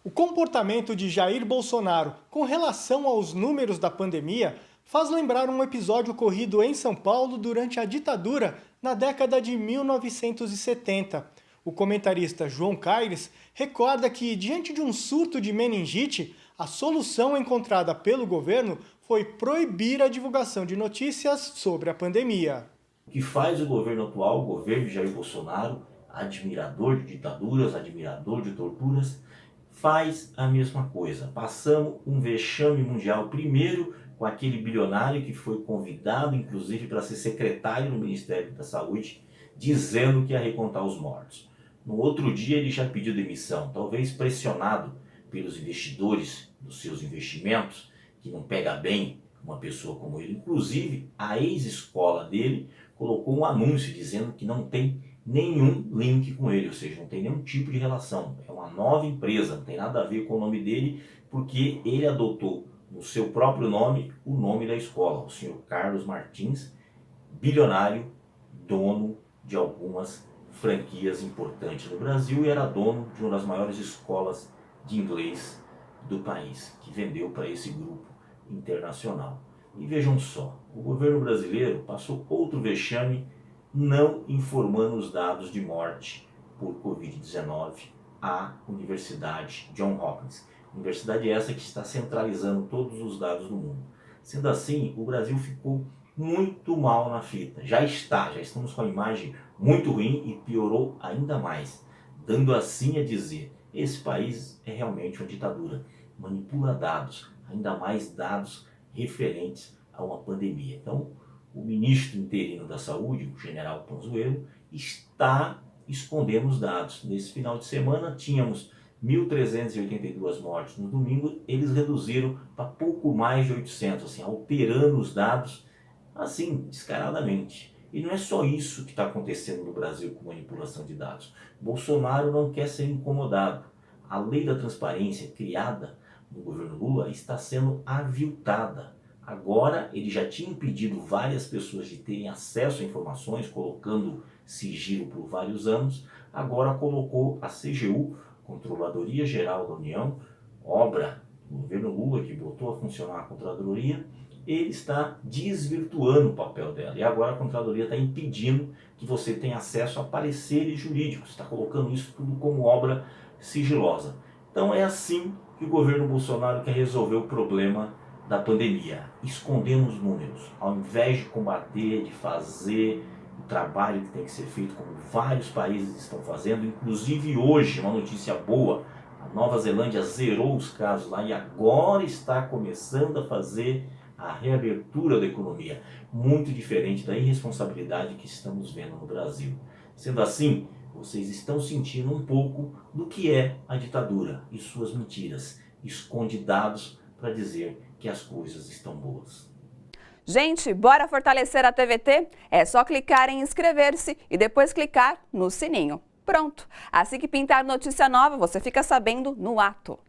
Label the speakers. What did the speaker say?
Speaker 1: O comportamento de Jair Bolsonaro com relação aos números da pandemia faz lembrar um episódio ocorrido em São Paulo durante a ditadura na década de 1970. O comentarista João Caires recorda que, diante de um surto de meningite, a solução encontrada pelo governo foi proibir a divulgação de notícias sobre a pandemia.
Speaker 2: O que faz o governo atual, o governo de Jair Bolsonaro, admirador de ditaduras, admirador de torturas, faz a mesma coisa. Passamos um vexame mundial, primeiro com aquele bilionário que foi convidado, inclusive, para ser secretário no Ministério da Saúde, dizendo que ia recontar os mortos. No outro dia ele já pediu demissão, talvez pressionado pelos investidores dos seus investimentos, que não pega bem uma pessoa como ele. Inclusive, a ex-escola dele colocou um anúncio dizendo que não tem nenhum link com ele, ou seja, não tem nenhum tipo de relação. É uma nova empresa, não tem nada a ver com o nome dele, porque ele adotou no seu próprio nome o nome da escola, o senhor Carlos Martins, bilionário, dono de algumas franquias importantes no Brasil e era dono de uma das maiores escolas de inglês do país, que vendeu para esse grupo internacional. E vejam só, o governo brasileiro passou outro vexame não informando os dados de morte por Covid-19 à Universidade Johns Hopkins. Universidade essa que está centralizando todos os dados do mundo. Sendo assim, o Brasil ficou muito mal na fita. Já estamos com a imagem muito ruim e piorou ainda mais, dando assim a dizer, esse país é realmente uma ditadura, manipula dados, ainda mais dados referentes a uma pandemia. Então, o ministro interino da Saúde, o general Pazuello, está escondendo os dados. Nesse final de semana tínhamos 1.382 mortes no domingo, eles reduziram para pouco mais de 800, assim, alterando os dados, assim, descaradamente. E não é só isso que está acontecendo no Brasil com manipulação de dados. Bolsonaro não quer ser incomodado. A lei da transparência criada no governo Lula está sendo aviltada. Agora, ele já tinha impedido várias pessoas de terem acesso a informações, colocando sigilo por vários anos. Agora colocou a CGU, Controladoria Geral da União, obra do governo Lula que botou a funcionar a Controladoria, ele está desvirtuando o papel dela. E agora a Controladoria está impedindo que você tenha acesso a pareceres jurídicos, está colocando isso tudo como obra sigilosa. Então é assim que o governo Bolsonaro quer resolver o problema da pandemia, escondendo os números, ao invés de combater, de fazer o trabalho que tem que ser feito, como vários países estão fazendo, inclusive hoje, uma notícia boa, a Nova Zelândia zerou os casos lá e agora está começando a fazer a reabertura da economia, muito diferente da irresponsabilidade que estamos vendo no Brasil. Sendo assim, vocês estão sentindo um pouco do que é a ditadura e suas mentiras, esconde dados para dizer que as coisas estão boas.
Speaker 3: Gente, bora fortalecer a TVT? É só clicar em inscrever-se e depois clicar no sininho. Pronto! Assim que pintar notícia nova, você fica sabendo no ato.